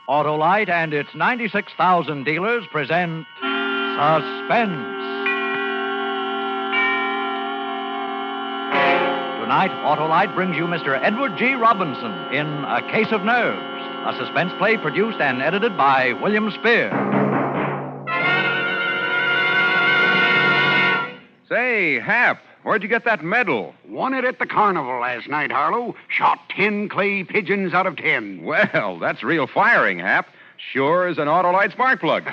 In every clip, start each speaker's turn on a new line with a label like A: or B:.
A: Autolite and its 96,000 dealers present Suspense. Tonight, Autolite brings you Mr. Edward G. Robinson in A Case of Nerves, a suspense play produced and edited by William Spear.
B: Say, Hap, where'd you get that medal?
C: Won it at the carnival last night, Harlow. Shot 10 clay pigeons out of 10.
B: Well, that's real firing, Hap. Sure as an Autolite spark plug.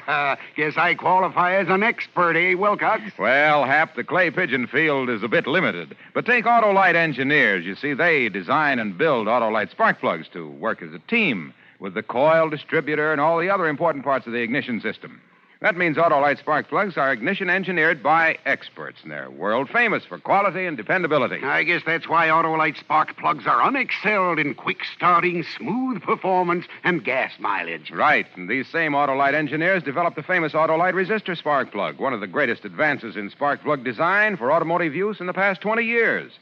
C: Guess I qualify as an expert, eh, Wilcox?
B: Well, Hap, the clay pigeon field is a bit limited. But take Autolite engineers. You see, they design and build Autolite spark plugs to work as a team with the coil, distributor, and all the other important parts of the ignition system. That means Autolite spark plugs are ignition engineered by experts, and they're world famous for quality and dependability.
C: I guess that's why Autolite spark plugs are unexcelled in quick starting, smooth performance, and gas mileage.
B: Right, and these same Autolite engineers developed the famous Autolite resistor spark plug, one of the greatest advances in spark plug design for automotive use in the past 20 years.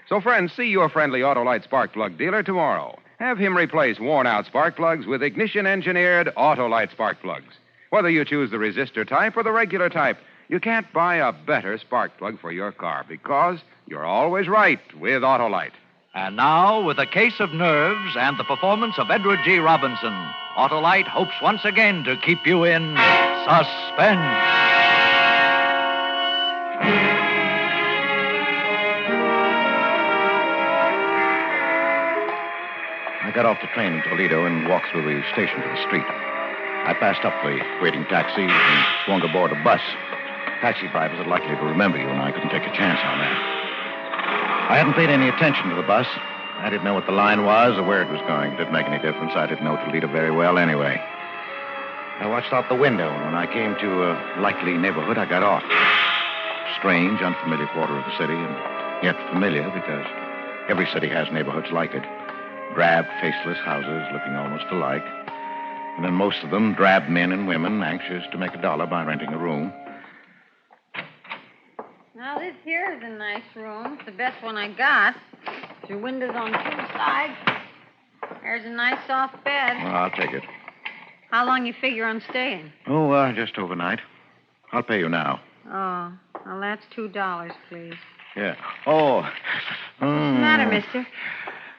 B: So, friends, see your friendly Autolite spark plug dealer tomorrow. Have him replace worn-out spark plugs with ignition-engineered Autolite spark plugs. Whether you choose the resistor type or the regular type, you can't buy a better spark plug for your car because you're always right with Autolite.
A: And now, with A Case of Nerves and the performance of Edward G. Robinson, Autolite hopes once again to keep you in suspense.
D: I got off the train in Toledo and walked through the station to the street. I passed up the waiting taxi and swung aboard a bus. Taxi drivers are likely to remember you, and I couldn't take a chance on that. I hadn't paid any attention to the bus. I didn't know what the line was or where it was going. It didn't make any difference. I didn't know Toledo very well anyway. I watched out the window, and when I came to a likely neighborhood, I got off. Strange, unfamiliar quarter of the city, and yet familiar because every city has neighborhoods like it. Drab, faceless houses looking almost alike. And then most of them drab men and women anxious to make $1 by renting a room.
E: Now, this here is a nice room. It's the best one I got. Your windows on two sides. There's a nice soft bed.
D: Well, I'll take it.
E: How long you figure on staying?
D: Oh, just overnight. I'll pay you now.
E: Oh, well, that's $2, please.
D: Yeah. Oh.
E: What's the matter, mister?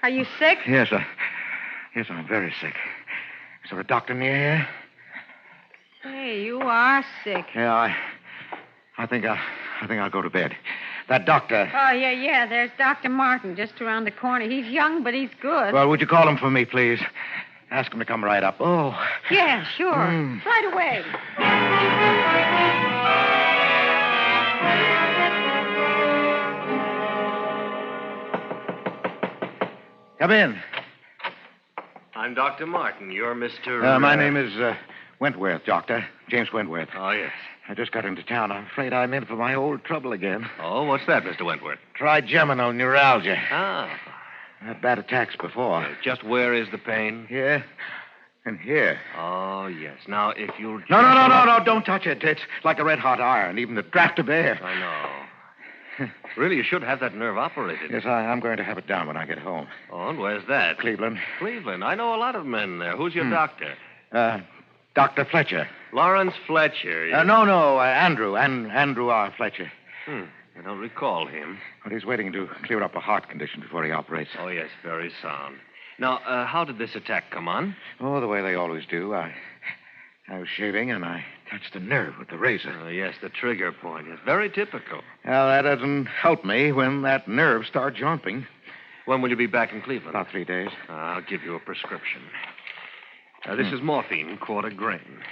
E: Are you sick?
D: Yes, I'm very sick. Is there a doctor near here?
E: Hey, you are sick.
D: Yeah, I think I'll go to bed. That doctor.
E: Oh, yeah. There's Dr. Martin just around the corner. He's young, but he's good.
D: Well, would you call him for me, please? Ask him to come right up. Oh.
E: Yeah, sure. Right away.
D: Come in.
F: I'm Dr. Martin. You're Mr.
D: My name is Wentworth, Doctor. James Wentworth.
F: Oh, yes.
D: I just got into town. I'm afraid I'm in for my old trouble again.
F: Oh, what's that, Mr. Wentworth?
D: Trigeminal neuralgia.
F: Ah.
D: I had bad attacks before.
F: Just where is the pain?
D: Here and here.
F: Oh, yes. Now, if you'll...
D: No, don't touch it. It's like a red-hot iron, even the draft of air.
F: I know. Really, you should have that nerve operated.
D: Yes, I'm going to have it done when I get home.
F: Oh, and where's that?
D: Cleveland.
F: Cleveland. I know a lot of men there. Who's your doctor?
D: Dr. Fletcher.
F: Lawrence Fletcher.
D: No, Andrew. Andrew R. Fletcher.
F: I don't recall him.
D: But he's waiting to clear up a heart condition before he operates.
F: Oh, yes, very sound. Now, how did this attack come on?
D: Oh, the way they always do. I was shaving, and I touched the nerve with the razor.
F: Oh, yes, the trigger point. It's very typical.
D: Well, that doesn't help me when that nerve starts jumping.
F: When will you be back in Cleveland?
D: About 3 days.
F: I'll give you a prescription. This is morphine, quarter grain.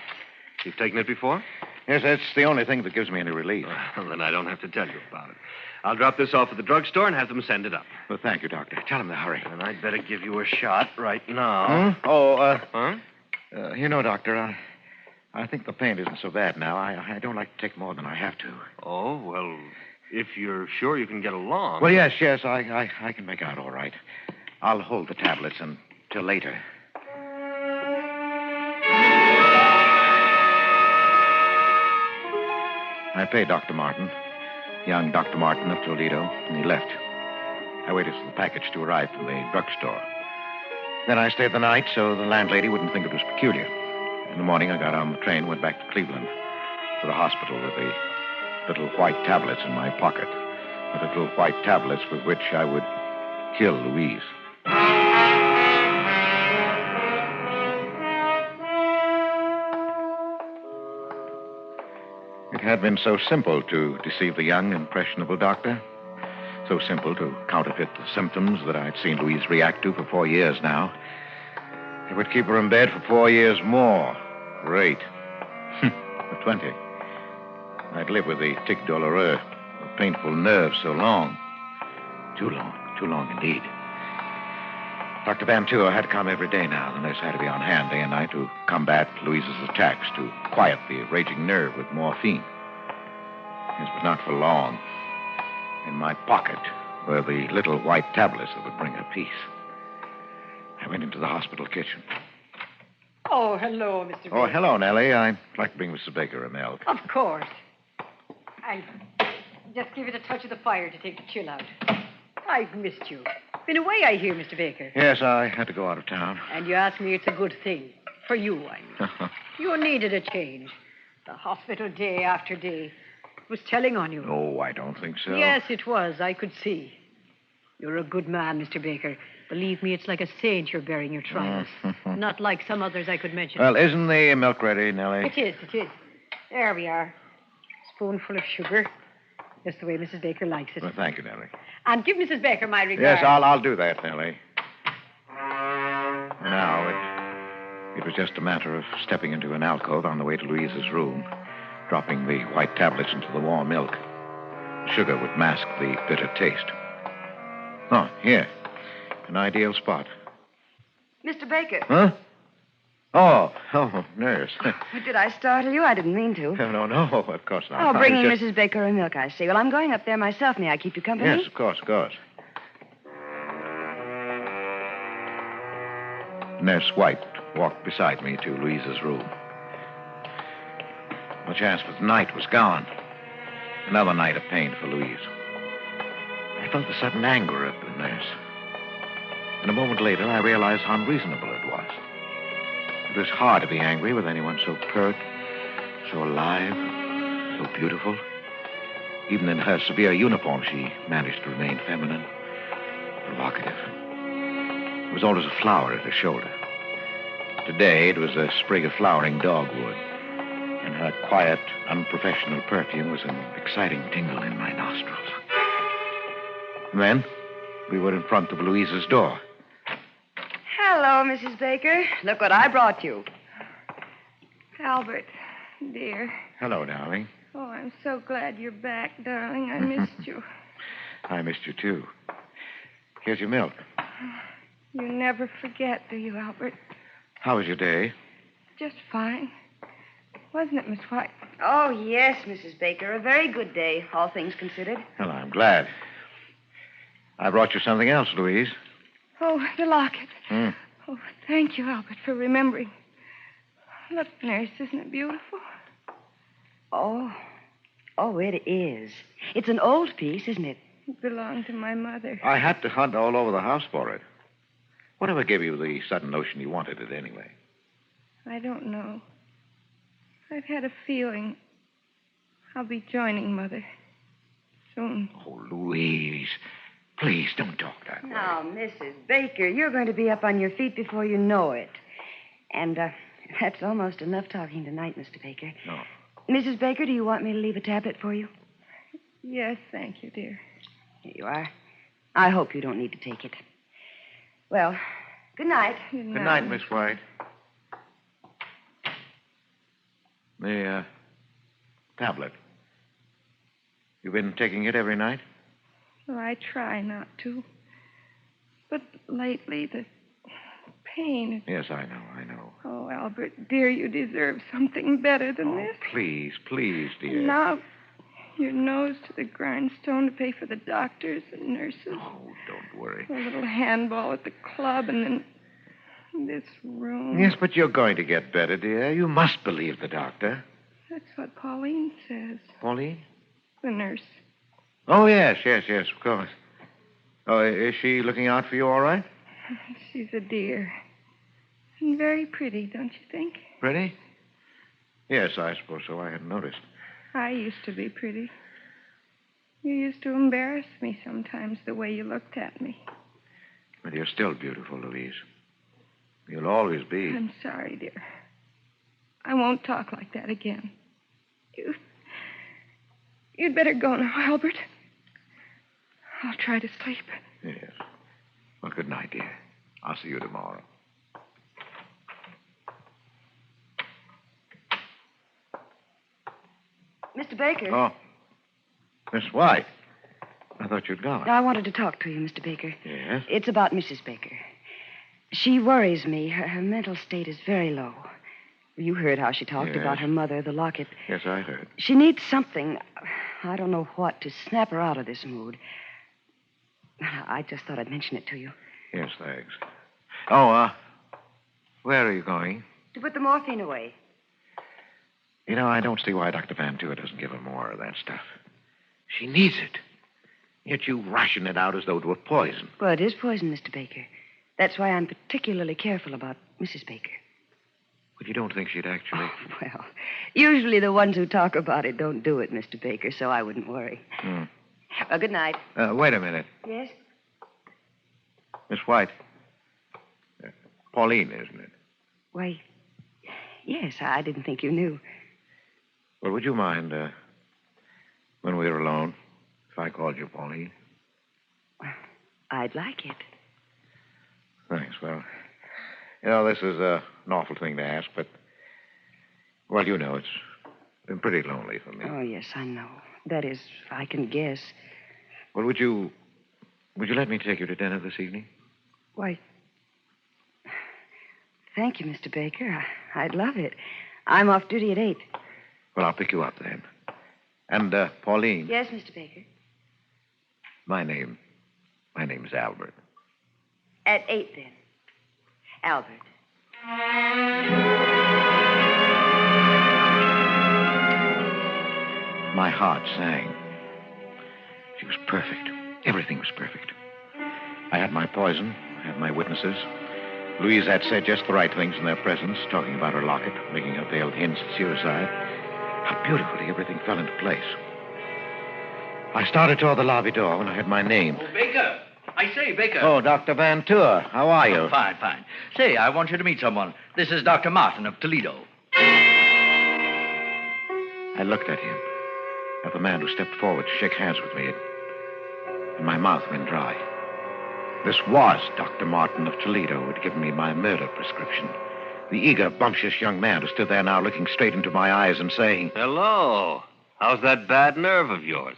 F: You've taken it before?
D: Yes, that's the only thing that gives me any relief.
F: Well, then I don't have to tell you about it. I'll drop this off at the drugstore and have them send it up.
D: Well, thank you, Doctor. Tell him to hurry.
F: And I'd better give you a shot right now.
D: Huh? Doctor, I think the pain isn't so bad now. I don't like to take more than I have to.
F: Oh, well, if you're sure you can get along.
D: Well, yes, I can make out all right. I'll hold the tablets until later. I paid Dr. Martin, young Dr. Martin of Toledo, and he left. I waited for the package to arrive from the drugstore. Then I stayed the night so the landlady wouldn't think it was peculiar. In the morning, I got on the train, went back to Cleveland, to the hospital with the little white tablets in my pocket. The little white tablets with which I would kill Louise. It had been so simple to deceive the young, impressionable doctor. So simple to counterfeit the symptoms that I'd seen Louise react to for 4 years now. It would keep her in bed for 4 years more. Great. For 20. I'd live with the tic douloureux, the painful nerves so long. Too long indeed. Dr. Van Tour had to come every day now. The nurse had to be on hand day and night to combat Louise's attacks, to quiet the raging nerve with morphine. Yes, but not for long. In my pocket were the little white tablets that would bring her peace. I went into the hospital kitchen.
G: Oh, hello, Mr. Baker.
D: Oh, hello, Nellie. I'd like to bring Mrs. Baker a milk.
G: Of course. I just give it a touch of the fire to take the chill out. I've missed you. Been away, I hear, Mr. Baker.
D: Yes, I had to go out of town.
G: And you ask me it's a good thing. For you, I mean. You needed a change. The hospital day after day was telling on you.
D: Oh, I don't think so.
G: Yes, it was. I could see. You're a good man, Mr. Baker. Believe me, it's like a saint you're bearing your trials. Not like some others I could mention.
D: Well, isn't the milk ready, Nellie?
G: It is. There we are. Spoonful of sugar. Just the way Mrs. Baker likes it.
D: Well, thank you, Nellie.
G: And give Mrs. Baker my regards.
D: Yes, I'll do that, Nellie. Now, it was just a matter of stepping into an alcove on the way to Louise's room, dropping the white tablets into the warm milk. The sugar would mask the bitter taste. Oh, here. An ideal spot.
H: Mr. Baker.
D: Huh? Oh, nurse.
H: Did I startle you? I didn't mean to.
D: No, of course not.
H: Oh, bringing Mrs. Baker a milk, I see. Well, I'm going up there myself. May I keep you company?
D: Yes, of course. Nurse White walked beside me to Louise's room. The chance for the night was gone. Another night of pain for Louise. I felt the sudden anger of the nurse. And a moment later, I realized how unreasonable it was. It was hard to be angry with anyone so pert, so alive, so beautiful. Even in her severe uniform, she managed to remain feminine, provocative. There was always a flower at her shoulder. Today, it was a sprig of flowering dogwood. And her quiet, unprofessional perfume was an exciting tingle in my nostrils. And then, we were in front of Louise's door.
H: Hello, Mrs. Baker. Look what I brought you.
I: Albert, dear.
D: Hello, darling.
I: Oh, I'm so glad you're back, darling. I missed you.
D: I missed you, too. Here's your milk.
I: You never forget, do you, Albert?
D: How was your day?
I: Just fine. Wasn't it, Miss White?
H: Oh, yes, Mrs. Baker. A very good day, all things considered.
D: Well, I'm glad. I brought you something else, Louise.
I: Oh, the locket. Oh, thank you, Albert, for remembering. Look, nurse, isn't it beautiful?
H: Oh, it is. It's an old piece, isn't it?
I: It belonged to my mother.
D: I had to hunt all over the house for it. Whatever gave you the sudden notion you wanted it anyway?
I: I don't know. I've had a feeling I'll be joining Mother soon.
D: Oh, Louise, please don't talk that way.
H: Now, Mrs. Baker, you're going to be up on your feet before you know it. And that's almost enough talking tonight, Mr. Baker.
D: No.
H: Mrs. Baker, do you want me to leave a tablet for you?
I: Yes, thank you, dear.
H: Here you are. I hope you don't need to take it. Well, good night.
D: Good night, Miss White. The tablet. You've been taking it every night?
I: Well, I try not to. But lately, the pain...
D: Yes, I know.
I: Oh, Albert, dear, you deserve something better than this.
D: Please, dear.
I: Now, your nose to the grindstone to pay for the doctors and nurses.
D: Oh, don't worry.
I: A little handball at the club, and then this room.
D: Yes, but you're going to get better, dear. You must believe the doctor.
I: That's what Pauline says.
D: Pauline?
I: The nurse.
D: Oh, yes, of course. Oh, is she looking out for you all right?
I: She's a dear. And very pretty, don't you think?
D: Pretty? Yes, I suppose so. I hadn't noticed.
I: I used to be pretty. You used to embarrass me sometimes the way you looked at me.
D: But you're still beautiful, Louise. You'll always be.
I: I'm sorry, dear. I won't talk like that again. You'd better go now, Albert. I'll try to sleep.
D: Yes. Well, good night, dear. I'll see you tomorrow.
H: Mr. Baker.
D: Oh. Miss White. I thought you'd gone.
H: I wanted to talk to you, Mr. Baker.
D: Yes?
H: It's about Mrs. Baker. She worries me. Her mental state is very low. You heard how she talked
D: Yes.
H: about her mother, the locket.
D: Yes, I heard.
H: She needs something, I don't know what, to snap her out of this mood. I just thought I'd mention it to you.
D: Yes, thanks. Oh, where are you going?
H: To put the morphine away.
D: You know, I don't see why Dr. Van Tour doesn't give her more of that stuff. She needs it. Yet you ration it out as though it were poison.
H: Well, it is poison, Mr. Baker. That's why I'm particularly careful about Mrs. Baker.
D: But you don't think she'd actually...
H: Well, usually the ones who talk about it don't do it, Mr. Baker, so I wouldn't worry. Well, good night.
D: Wait a minute.
H: Yes?
D: Miss White. Pauline, isn't it?
H: Why, yes, I didn't think you knew.
D: Well, would you mind, when we're alone, if I called you Pauline?
H: I'd like it.
D: Thanks. Well, you know, this is an awful thing to ask, but, well, you know, it's been pretty lonely for me.
H: Oh, yes, I know. That is, I can guess.
D: Well, would you let me take you to dinner this evening?
H: Why, thank you, Mr. Baker. I'd love it. I'm off duty at 8.
D: Well, I'll pick you up then. And, Pauline.
H: Yes, Mr. Baker.
D: My name's Albert.
H: At 8, then. Albert.
D: My heart sang. She was perfect. Everything was perfect. I had my poison. I had my witnesses. Louise had said just the right things in their presence, talking about her locket, making her veiled hints at suicide. How beautifully everything fell into place. I started toward the lobby door when I heard my name.
A: Oh, Baker. I say, Baker.
D: Oh, Dr. Van Tour. How are you?
A: Oh, fine. Say, I want you to meet someone. This is Dr. Martin of Toledo.
D: I looked at him, at the man who stepped forward to shake hands with me, and my mouth went dry. This was Dr. Martin of Toledo who had given me my murder prescription. The eager, bumptious young man who stood there now looking straight into my eyes and saying,
F: Hello. How's that bad nerve of yours?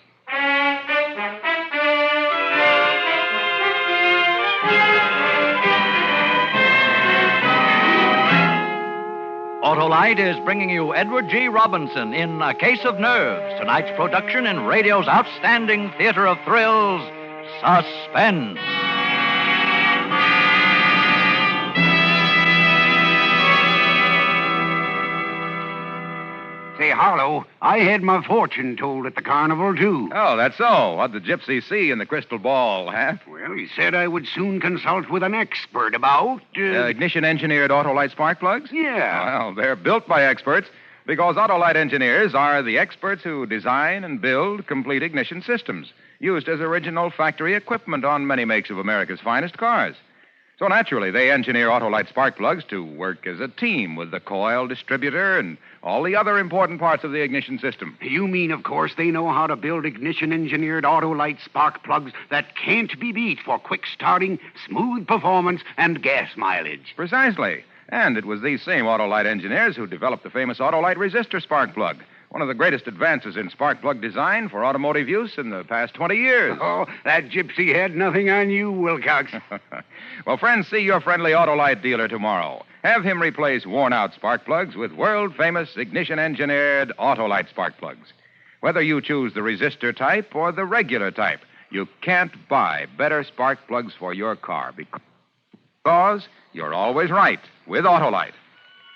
A: Autolite is bringing you Edward G. Robinson in A Case of Nerves, tonight's production in radio's outstanding theater of thrills, Suspense.
C: Say, Harlow, I had my fortune told at the carnival, too.
B: Oh, that's so. What'd the gypsy see in the crystal ball, huh?
C: Well, he said I would soon consult with an expert about...
B: Ignition-engineered Autolite spark plugs?
C: Yeah.
B: Well, they're built by experts because Autolite engineers are the experts who design and build complete ignition systems used as original factory equipment on many makes of America's finest cars. So naturally, they engineer Autolite spark plugs to work as a team with the coil, distributor, and all the other important parts of the ignition system.
C: You mean, of course, they know how to build ignition-engineered Autolite spark plugs that can't be beat for quick starting, smooth performance, and gas mileage.
B: Precisely. And it was these same Autolite engineers who developed the famous Autolite resistor spark plug, one of the greatest advances in spark plug design for automotive use in the past 20 years.
C: Oh, that gypsy had nothing on you, Wilcox.
B: Well, friends, see your friendly Autolite dealer tomorrow. Have him replace worn-out spark plugs with world-famous ignition-engineered Autolite spark plugs. Whether you choose the resistor type or the regular type, you can't buy better spark plugs for your car because you're always right with Autolite.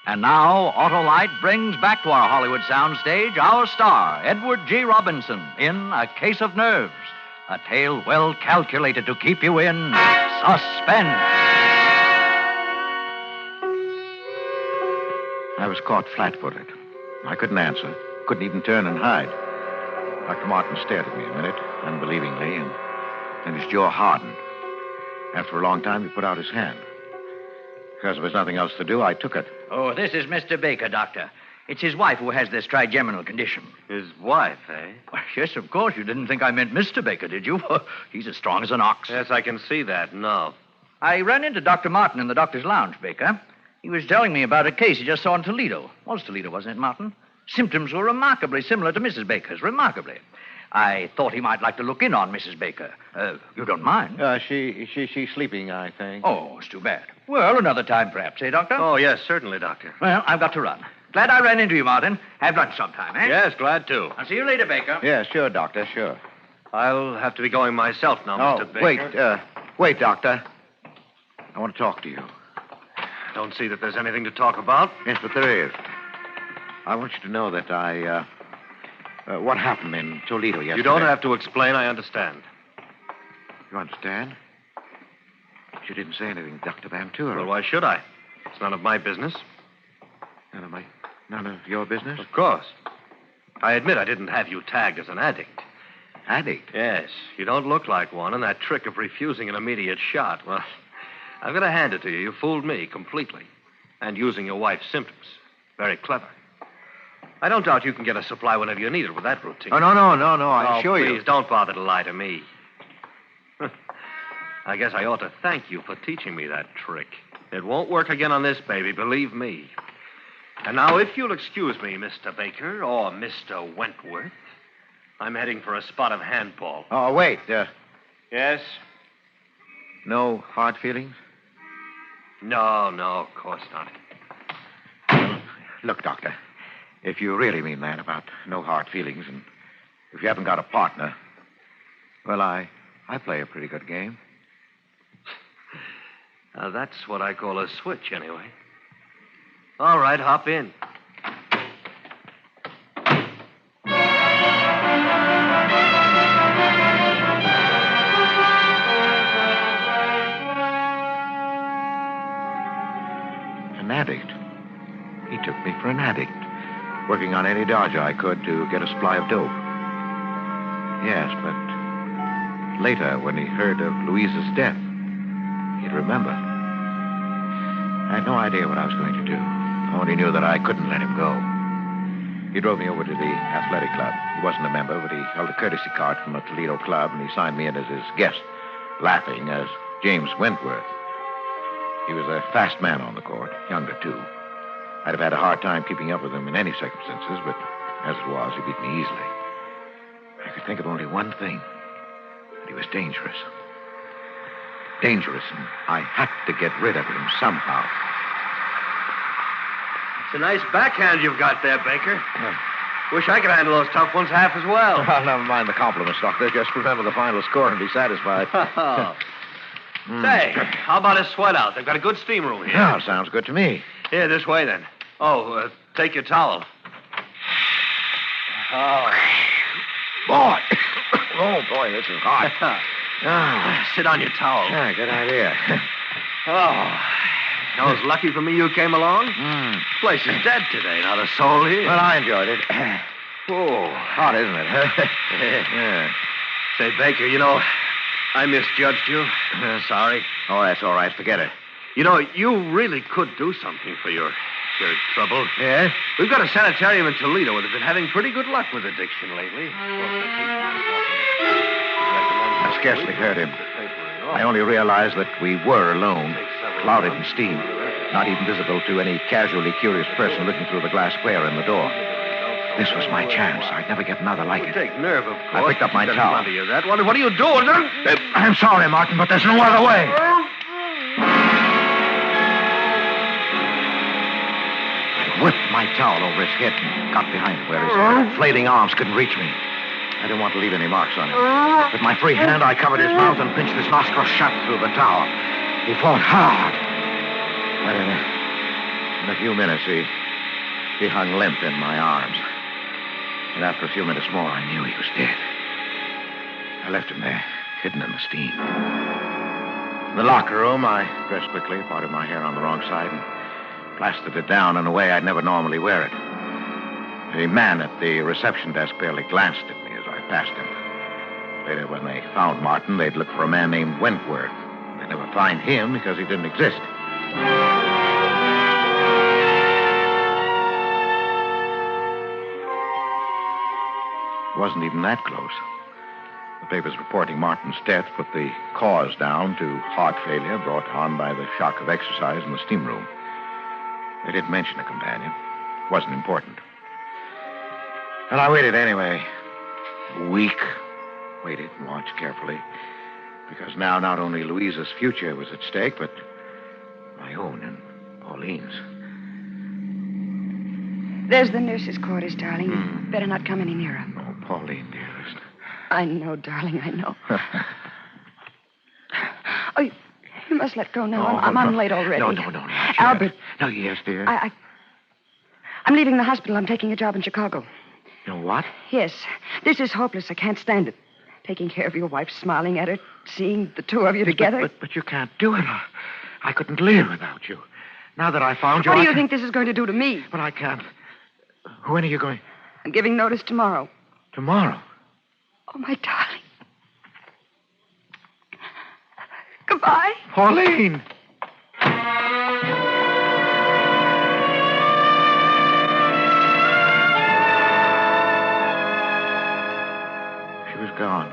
A: And now, Autolite brings back to our Hollywood soundstage our star, Edward G. Robinson, in A Case of Nerves, a tale well calculated to keep you in suspense.
D: I was caught flat-footed. I couldn't answer, couldn't even turn and hide. Dr. Martin stared at me a minute, unbelievingly, and then his jaw hardened. After a long time, he put out his hand. Because there was nothing else to do, I took it.
A: Oh, this is Mr. Baker, Doctor. It's his wife who has this trigeminal condition.
F: His wife, eh?
A: Well, yes, of course. You didn't think I meant Mr. Baker, did you? He's as strong as an ox.
F: Yes, I can see that. No.
A: I ran into Dr. Martin in the doctor's lounge, Baker. He was telling me about a case he just saw in Toledo. Was Toledo, wasn't it, Martin? Symptoms were remarkably similar to Mrs. Baker's. Remarkably. I thought he might like to look in on Mrs. Baker. You don't mind?
D: She's sleeping, I think.
A: Oh, it's too bad. Well, another time, perhaps, eh, Doctor?
F: Oh, yes, certainly, Doctor.
A: Well, I've got to run. Glad I ran into you, Martin. Have lunch sometime, eh?
F: Yes, glad to.
A: I'll see you later, Baker.
D: Yeah, sure, Doctor, sure.
F: I'll have to be going myself now, Mr. Baker.
D: Wait, Doctor. I want to talk to you.
F: Don't see that there's anything to talk about.
D: Yes, but there is. I want you to know that what happened in Toledo yesterday.
F: You don't have to explain. I understand.
D: You understand? You didn't say anything, Dr. Van Tour.
F: Well, why should I? It's none of my business.
D: None of your business?
F: Of course. I admit I didn't have you tagged as an addict.
D: Addict?
F: Yes. You don't look like one, and that trick of refusing an immediate shot, well, I've got to hand it to you. You fooled me completely. And using your wife's symptoms. Very clever. I don't doubt you can get a supply whenever you need it with that routine.
D: Oh, no. I assure you.
F: Please, don't bother to lie to me. I guess I ought to thank you for teaching me that trick. It won't work again on this baby, believe me. And now, if you'll excuse me, Mr. Baker, or Mr. Wentworth, I'm heading for a spot of handball.
D: Oh, wait.
F: Yes?
D: No hard feelings?
F: No, of course not.
D: Look, Doctor, if you really mean that about no hard feelings, and if you haven't got a partner, well, I play a pretty good game.
F: That's what I call a switch, anyway. All right, hop in.
D: An addict. He took me for an addict, working on any dodge I could to get a supply of dope. Yes, but later, when he heard of Louise's death, he'd remember. I had no idea what I was going to do. I only knew that I couldn't let him go. He drove me over to the athletic club. He wasn't a member, but he held a courtesy card from a Toledo club, and he signed me in as his guest, laughing as James Wentworth. He was a fast man on the court, younger, too. I'd have had a hard time keeping up with him in any circumstances, but as it was, he beat me easily. I could think of only one thing, that he was dangerous. Dangerous, and I had to get rid of him somehow.
F: It's a nice backhand you've got there, Baker. Wish I could handle those tough ones half as well.
D: Well, never mind the compliments, Doctor. Just remember the final score and be satisfied.
F: Say, how about a sweat out? They've got a good steam room here.
D: Yeah, sounds good to me.
F: Here, this way, then. Oh, take your towel.
D: Oh, boy, this is hot.
F: Sit on your towel.
D: Yeah, good idea.
F: I was lucky for me you came along. Place is dead today, not a soul here.
D: Well, I enjoyed it. Hot, isn't it? Yeah.
F: Say, Baker, I misjudged you. Sorry.
D: Oh, that's all right. Forget it.
F: You really could do something for your trouble.
D: Yeah?
F: We've got a sanitarium in Toledo where they've been having pretty good luck with addiction lately.
D: I scarcely heard him. I only realized that we were alone, clouded in steam, not even visible to any casually curious person looking through the glass square in the door. This was my chance. I'd never get another like it.
F: Take nerve, of course.
D: I picked up my towel.
F: Plenty of that. What are you doing?
D: I'm sorry, Martin, but there's no other way. I whipped my towel over his head and got behind him where his flailing arms couldn't reach me. I didn't want to leave any marks on him. With my free hand, I covered his mouth and pinched his nostrils shut through the towel. He fought hard. But in a few minutes, he hung limp in my arms. And after a few minutes more, I knew he was dead. I left him there, hidden in the steam. In the locker room, I dressed quickly, parted my hair on the wrong side, and plastered it down in a way I'd never normally wear it. The man at the reception desk barely glanced at me as I passed him. Later, when they found Martin, they'd look for a man named Wentworth. They'd never find him because he didn't exist. It wasn't even that close. The papers reporting Martin's death put the cause down to heart failure brought on by the shock of exercise in the steam room. They didn't mention a companion. It wasn't important. And I waited anyway. A week. Waited and watched carefully. Because now not only Louise's future was at stake, but my own and Pauline's.
H: There's the nurse's quarters, darling. You better not come any nearer.
D: Oh, Pauline, dearest.
H: I know, darling, I know. Oh, you must let go now. I'm late already.
D: No, not yet.
H: Albert.
D: No, yes, dear.
H: I'm leaving the hospital. I'm taking a job in Chicago.
D: You know what?
H: Yes. This is hopeless. I can't stand it. Taking care of your wife, smiling at her, seeing the two of you together.
D: But you can't do it. I couldn't live without you. Now that I found you,
H: What do you think this is going to do to me?
D: But I can't. When are you going?
H: I'm giving notice tomorrow.
D: Tomorrow?
H: Oh, my darling. Goodbye.
D: Pauline! She was gone.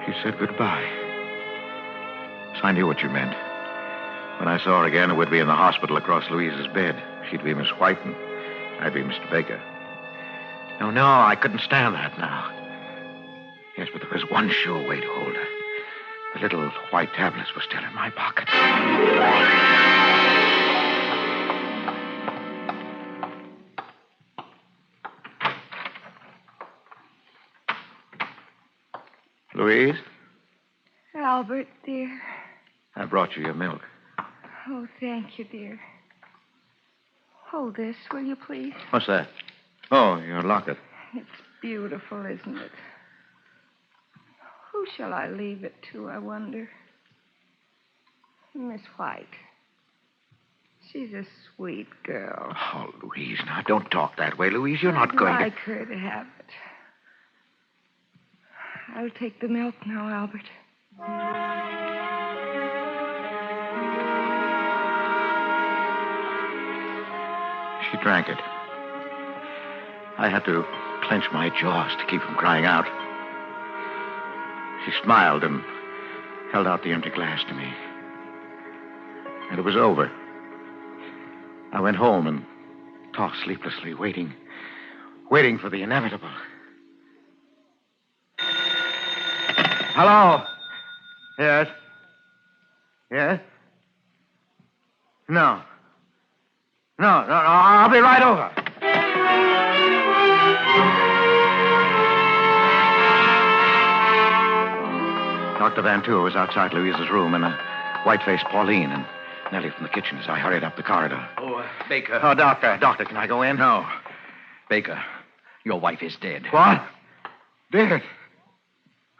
D: She said goodbye. So I knew what you meant. When I saw her again, it would be in the hospital across Louise's bed. She'd be Miss White, and I'd be Mr. Baker. No, I couldn't stand that now. Yes, but there was one sure way to hold her. The little white tablets were still in my pocket. Louise,
I: Albert, dear.
D: I brought you your milk.
I: Oh, thank you, dear. Hold this, will you, please?
D: What's that? Oh, your locket.
I: It's beautiful, isn't it? Who shall I leave it to, I wonder? Miss White. She's a sweet girl.
D: Oh, Louise, now don't talk that way. Louise, you're not going
I: I'd
D: to...
I: like her to have it. I'll take the milk now, Albert.
D: She drank it. I had to clench my jaws to keep from crying out. She smiled and held out the empty glass to me. And it was over. I went home and tossed sleeplessly, waiting for the inevitable. Hello? Yes? Yes? No, I'll be right over. Dr. Van Tour was outside Louise's room, and a white-faced Pauline and Nellie from the kitchen as I hurried up the corridor.
A: Oh, Baker.
D: Oh, Doctor, can I go in?
A: No. Baker, your wife is dead.
D: What? Dead?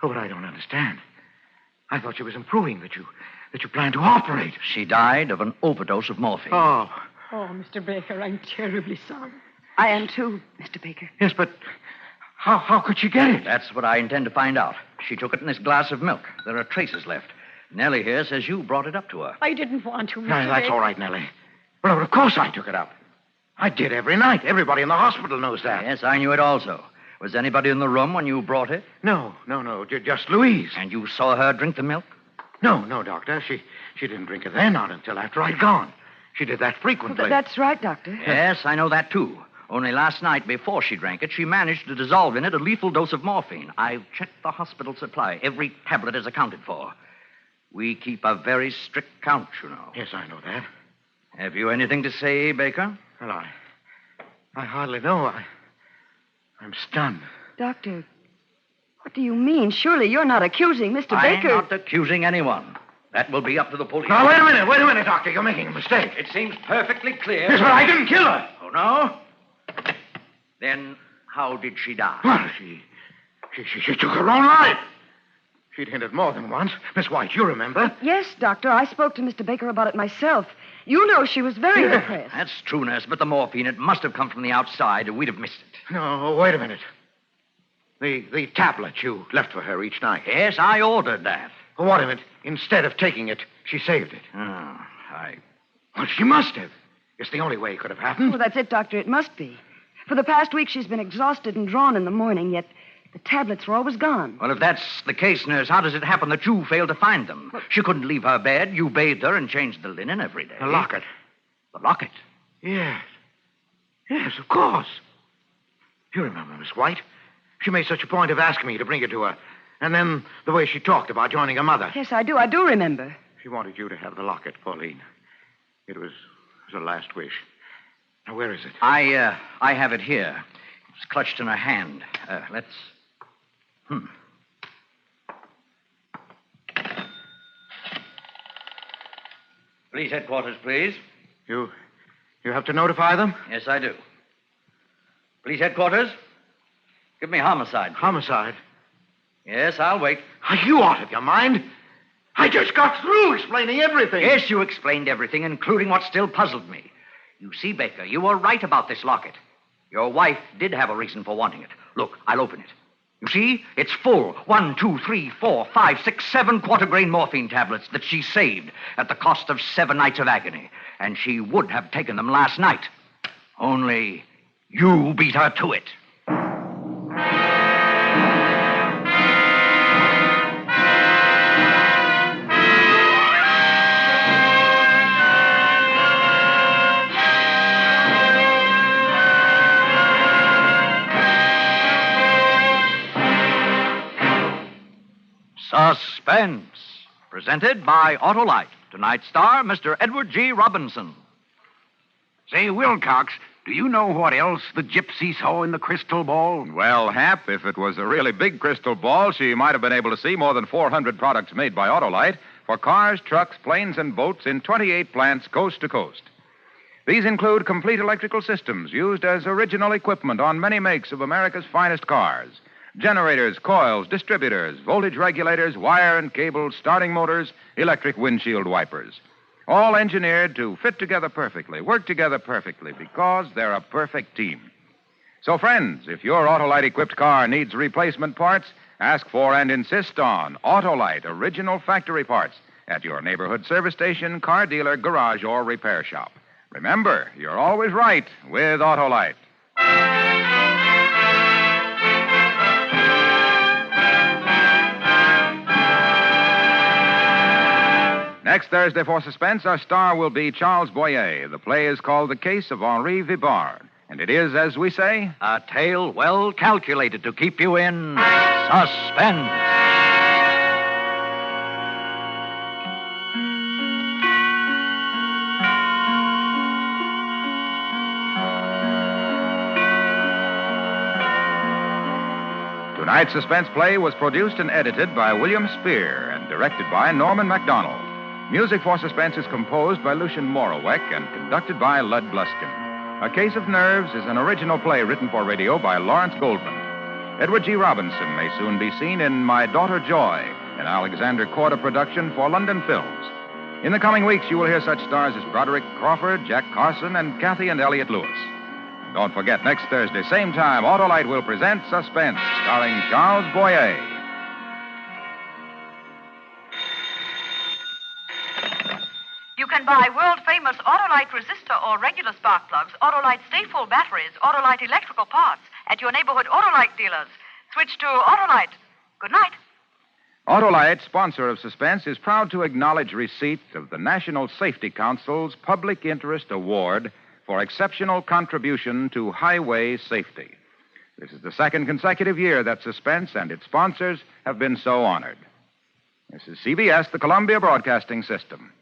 D: Oh, but I don't understand. I thought she was improving, that you planned to operate.
A: She died of an overdose of morphine.
D: Oh.
G: Oh, Mr. Baker, I'm terribly sorry.
H: I am too, Mr. Baker.
D: Yes, but how could she get it?
A: That's what I intend to find out. She took it in this glass of milk. There are traces left. Nellie here says you brought it up to her.
G: I didn't want to, Mr.
D: No, that's
G: Baker.
D: all right, Nellie. Well, of course I took it up. I did every night. Everybody in the hospital knows that.
A: Yes, I knew it also. Was anybody in the room when you brought it?
D: No. Just Louise.
A: And you saw her drink the milk?
D: No, Doctor. She didn't drink it then, not until after I'd gone. She did that frequently.
H: That's right, Doctor.
A: Yes, I know that, too. Only last night, before she drank it, she managed to dissolve in it a lethal dose of morphine. I've checked the hospital supply. Every tablet is accounted for. We keep a very strict count, you know.
D: Yes, I know that.
A: Have you anything to say, Baker?
D: Well, I hardly know. I'm stunned.
H: Doctor, what do you mean? Surely you're not accusing Mr.
A: I'm
H: Baker.
A: not accusing anyone. That will be up to the police.
D: Now, wait a minute, Doctor. You're making a mistake.
A: It seems perfectly clear.
D: Yes, but I didn't kill her.
A: Oh, no? Then how did she die?
D: Well, she took her own life.
C: She'd hinted more than once. Miss White, you remember?
H: Yes, Doctor. I spoke to Mr. Baker about it myself. You know she was very depressed.
A: That's true, nurse, but the morphine, it must have come from the outside, or we'd have missed it.
C: No, wait a minute. The tablet you left for her each night.
A: Yes, I ordered that.
C: What if it, instead of taking it, she saved it? Well, she must have. It's the only way it could have happened.
H: Well, that's it, Doctor. It must be. For the past week, she's been exhausted and drawn in the morning, yet the tablets were always gone.
A: Well, if that's the case, nurse, how does it happen that you failed to find them? She couldn't leave her bed. You bathed her and changed the linen every day.
C: The locket.
A: The locket?
C: Yes. Yes, of course. You remember, Miss White? She made such a point of asking me to bring it to her. And then the way she talked about joining her mother.
H: Yes, I do. I do remember.
C: She wanted you to have the locket, Pauline. It was her last wish. Now, where is it?
A: I have it here. It's clutched in her hand. Let's... Police headquarters, please.
C: You have to notify them?
A: Yes, I do. Police headquarters? Give me homicide.
C: Homicide?
A: Yes, I'll wait.
C: Are you out of your mind? I just got through explaining everything.
A: Yes, you explained everything, including what still puzzled me. You see, Baker, you were right about this locket. Your wife did have a reason for wanting it. Look, I'll open it. You see, it's full. 1, 2, 3, 4, 5, 6, 7 quarter-grain morphine tablets that she saved at the cost of 7 nights of agony. And she would have taken them last night. Only you beat her to it. Suspense, presented by Autolite. Tonight's star, Mr. Edward G. Robinson.
C: Say, Wilcox, do you know what else the gypsy saw in the crystal ball?
B: Well, Hap, if it was a really big crystal ball, she might have been able to see more than 400 products made by Autolite for cars, trucks, planes, and boats in 28 plants coast to coast. These include complete electrical systems used as original equipment on many makes of America's finest cars. Generators, coils, distributors, voltage regulators, wire and cable, starting motors, electric windshield wipers. All engineered to fit together perfectly, work together perfectly, because they're a perfect team. So, friends, if your Autolite-equipped car needs replacement parts, ask for and insist on Autolite original factory parts at your neighborhood service station, car dealer, garage, or repair shop. Remember, you're always right with Autolite. Next Thursday for Suspense, our star will be Charles Boyer. The play is called The Case of Henri Vibard. And it is, as we say,
A: a tale well calculated to keep you in suspense.
B: Tonight's suspense play was produced and edited by William Spear and directed by Norman MacDonald. Music for Suspense is composed by Lucian Moraweck and conducted by Lud Bluskin. A Case of Nerves is an original play written for radio by Lawrence Goldman. Edward G. Robinson may soon be seen in My Daughter Joy, an Alexander Korda production for London Films. In the coming weeks, you will hear such stars as Broderick Crawford, Jack Carson, and Kathy and Elliot Lewis. Don't forget, next Thursday, same time, Autolite will present Suspense, starring Charles Boyer.
J: You can buy world-famous Autolite resistor or regular spark plugs, Autolite stay-full batteries, Autolite electrical parts at your neighborhood Autolite dealers. Switch to Autolite. Good night.
B: Autolite, sponsor of Suspense, is proud to acknowledge receipt of the National Safety Council's Public Interest Award for exceptional contribution to highway safety. This is the second consecutive year that Suspense and its sponsors have been so honored. This is CBS, the Columbia Broadcasting System.